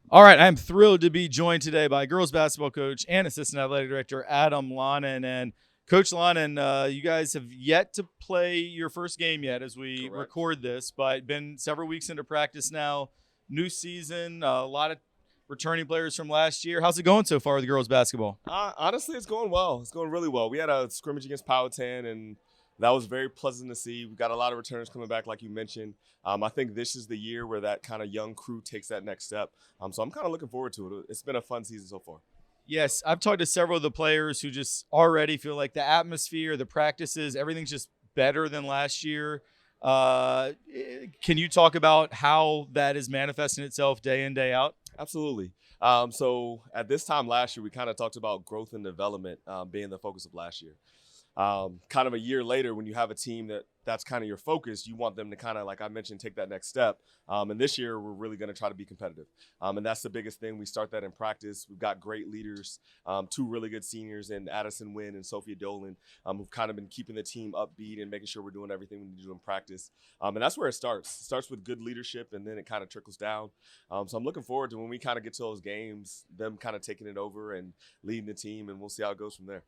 All right, I'm thrilled to be joined today by girls basketball coach and assistant athletic director Adam Lonon. And Coach Lonon, you guys have yet to play your first game yet as we Correct. record this, but been several weeks into practice now. New season, a lot of returning players from last year. How's it going so far with girls basketball? Honestly, it's going well. It's going really well. We had a scrimmage against Powhatan, and that was very pleasant to see. We've got a lot of returners coming back, like you mentioned. I think this is the year where that kind of young crew takes that next step. So I'm kind of looking forward to it. It's been a fun season so far. Yes, I've talked to several of the players who just already feel like the atmosphere, the practices, everything's just better than last year. Can you talk about how that is manifesting itself day in, day out? Absolutely. So at this time last year, we kind of talked about growth and development being the focus of last year. Kind of a year later, when you have a team that's kind of your focus, you want them to kind of, like I mentioned, take that next step. And this year, we're really going to try to be competitive. And that's the biggest thing. We start that in practice. We've got great leaders, two really good seniors in Addison Wynn and Sophie Dolan, who've kind of been keeping the team upbeat and making sure we're doing everything we need to do in practice. And that's where it starts. It starts with good leadership, and then it kind of trickles down. So I'm looking forward to when we kind of get to those games, them kind of taking it over and leading the team, and we'll see how it goes from there.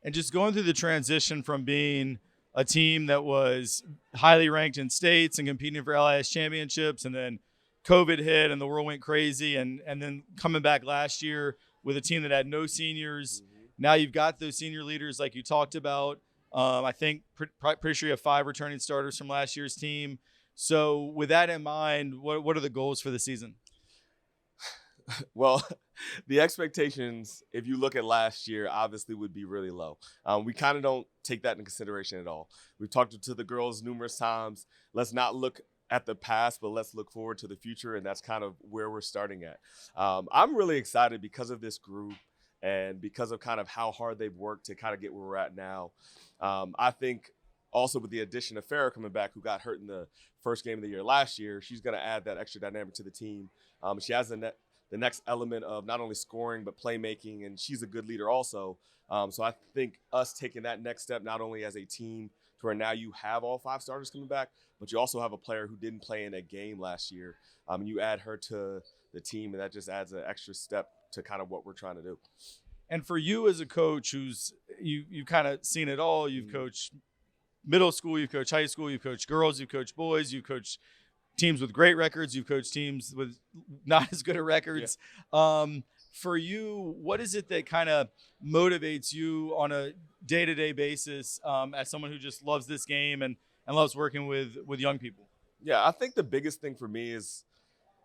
And just going through the transition from being a team that was highly ranked in states and competing for LIS championships, and then COVID hit and the world went crazy, and then coming back last year with a team that had no seniors. Now you've got those senior leaders like you talked about. I think pretty sure you have 5 returning starters from last year's team. So with that in mind, what are the goals for the season? Well, the expectations, if you look at last year, obviously would be really low. We kind of don't take that into consideration at all. We've talked to the girls numerous times. Let's not look at the past, but let's look forward to the future, and that's kind of where we're starting at. I'm really excited because of this group and because of kind of how hard they've worked to kind of get where we're at now. I think also with the addition of Farrah coming back, who got hurt in the first game of the year last year, she's going to add that extra dynamic to the team. She has the next element of not only scoring but playmaking, and she's a good leader also. So I think us taking that next step, not only as a team to where now you have all 5 starters coming back, but you also have a player who didn't play in a game last year. And you add her to the team, and that just adds an extra step to kind of what we're trying to do. And for you as a coach who's you've kind of seen it all, you've coached middle school, you've coached high school, you've coached girls, you've coached boys, you've coached teams with great records, you've coached teams with not as good of records. Yeah. For you, what is it that kind of motivates you on a day-to-day basis as someone who just loves this game and loves working with young people? Yeah, I think the biggest thing for me is,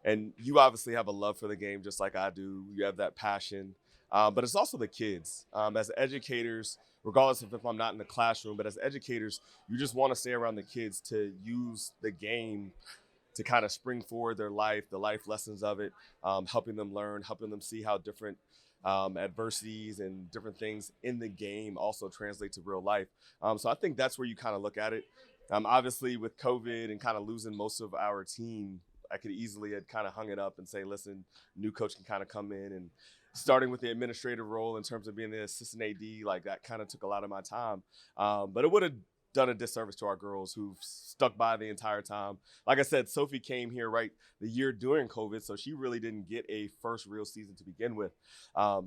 and you obviously have a love for the game just like I do. You have that passion, but it's also the kids. As educators, regardless of if I'm not in the classroom, but as educators, you just want to stay around the kids to use the game to kind of spring forward their life, the life lessons of it, helping them learn, helping them see how different adversities and different things in the game also translate to real life. So I think that's where you kind of look at it. Obviously, with COVID and kind of losing most of our team, I could easily have kind of hung it up and say, listen, new coach can kind of come in, and starting with the administrative role in terms of being the assistant AD, like that kind of took a lot of my time. But it would have done a disservice to our girls who've stuck by the entire time. Like I said, Sophie came here right the year during COVID, so she really didn't get a first real season to begin with.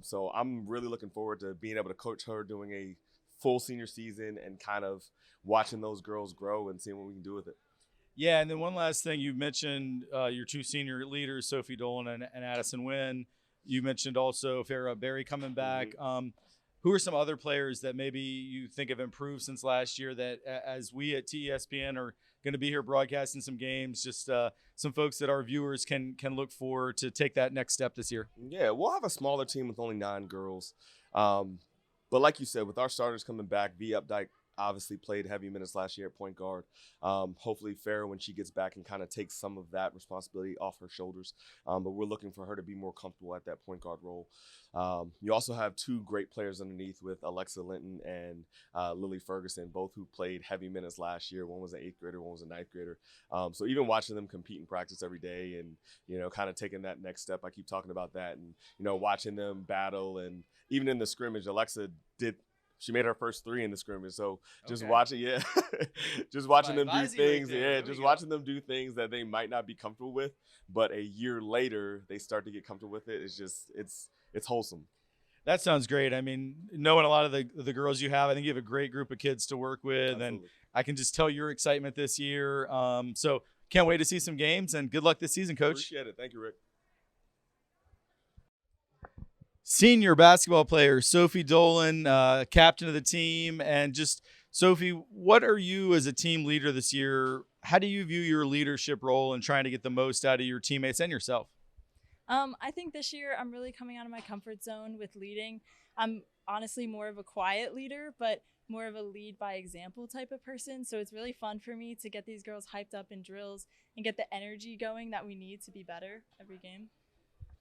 So I'm really looking forward to being able to coach her doing a full senior season and kind of watching those girls grow and seeing what we can do with it. Yeah, and then one last thing, you mentioned your 2 senior leaders, Sophie Dolan and Addison Wynn. You mentioned also Farrah Berry coming back. Mm-hmm. Who are some other players that maybe you think have improved since last year that, as we at TESPN are going to be here broadcasting some games, just some folks that our viewers can look for to take that next step this year? Yeah, we'll have a smaller team with only 9 girls. But like you said, with our starters coming back, V. Updike obviously played heavy minutes last year at point guard. Hopefully Farrah, when she gets back, and kind of takes some of that responsibility off her shoulders. But we're looking for her to be more comfortable at that point guard role. You also have 2 great players underneath with Alexa Linton and Lily Ferguson, both who played heavy minutes last year. One was an 8th grader, one was a 9th grader. So even watching them compete in practice every day and, kind of taking that next step, I keep talking about that, and, watching them battle, and even in the scrimmage, Alexa She made her first 3 in the scrimmage. So just Okay. watching, just watching them do advising right things. there. Yeah, There we just go. watching them do things that they might not be comfortable with, but a year later they start to get comfortable with it. It's just it's wholesome. That sounds great. I mean, knowing a lot of the girls you have, I think you have a great group of kids to work with, Absolutely. and I can just tell your excitement this year. So can't wait to see some games, and good luck this season, Coach. Appreciate it. Thank you, Rick. Senior basketball player Sophie Dolan, captain of the team, and just Sophie, what are you as a team leader this year? How do you view your leadership role in trying to get the most out of your teammates and yourself? I think this year I'm really coming out of my comfort zone with leading. I'm honestly more of a quiet leader, but more of a lead by example type of person. So it's really fun for me to get these girls hyped up in drills and get the energy going that we need to be better every game.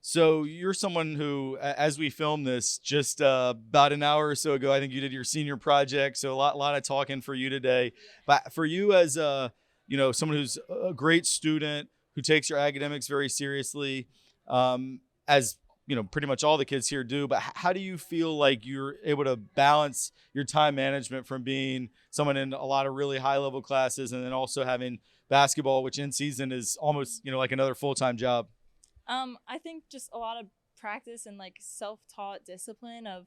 So you're someone who, as we film this, just about an hour or so ago, I think you did your senior project. So a lot of talking for you today. But for you as someone who's a great student who takes your academics very seriously, as pretty much all the kids here do. But how do you feel like you're able to balance your time management from being someone in a lot of really high level classes and then also having basketball, which in season is almost like another full-time job? I think just a lot of practice and like self-taught discipline of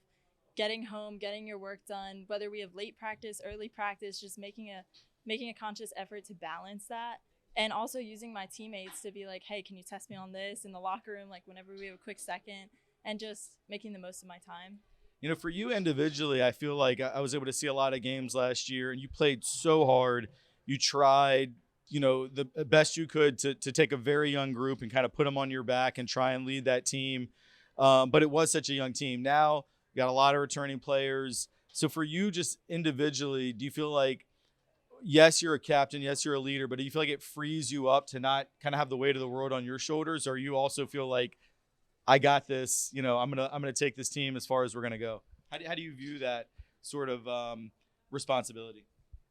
getting home, getting your work done, whether we have late practice, early practice, just making a conscious effort to balance that. And also using my teammates to be like, hey, can you test me on this in the locker room, like whenever we have a quick second, and just making the most of my time. For you individually, I feel like I was able to see a lot of games last year, and you played so hard. You tried, the best you could to take a very young group and kind of put them on your back and try and lead that team. But it was such a young team. Now you got a lot of returning players. So for you just individually, do you feel like, yes, you're a captain, yes, you're a leader, but do you feel like it frees you up to not kind of have the weight of the world on your shoulders? Or you also feel like, I got this, I'm gonna take this team as far as we're gonna go? How do you view that sort of responsibility?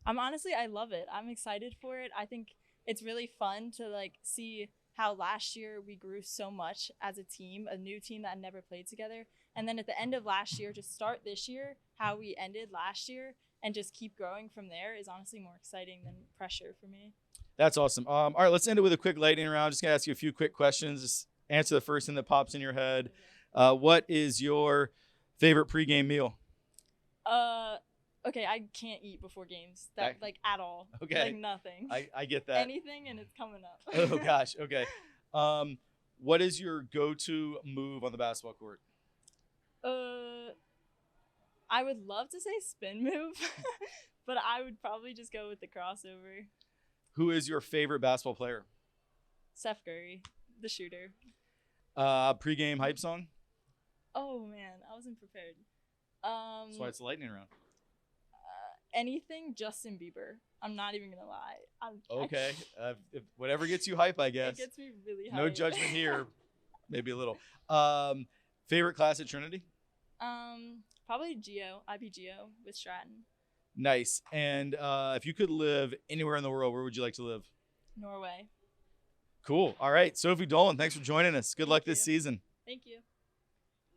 I love it. I'm excited for it. I think it's really fun to like see how last year we grew so much as a team, a new team that had never played together. And then at the end of last year to start this year, how we ended last year and just keep growing from there is honestly more exciting than pressure for me. That's awesome. All right, let's end it with a quick lightning round. Just gonna ask you a few quick questions. Just answer the first thing that pops in your head. What is your favorite pregame meal? Okay, I can't eat before games. That like at all. Okay. Like nothing. I get that. Anything and it's coming up. Oh gosh. Okay. What is your go-to move on the basketball court? I would love to say spin move, but I would probably just go with the crossover. Who is your favorite basketball player? Steph Curry, the shooter. Pregame hype song? Oh man, I wasn't prepared. That's why it's a lightning round. Anything Justin Bieber. I'm not even gonna lie. Okay. If whatever gets you hype, I guess. It gets me really hype. No judgment here. Maybe a little. Favorite class at Trinity? Probably IB Geo with Stratton. Nice. And if you could live anywhere in the world, where would you like to live? Norway. Cool. All right. Sophie Dolan, thanks for joining us. Good luck this you. season. Thank you.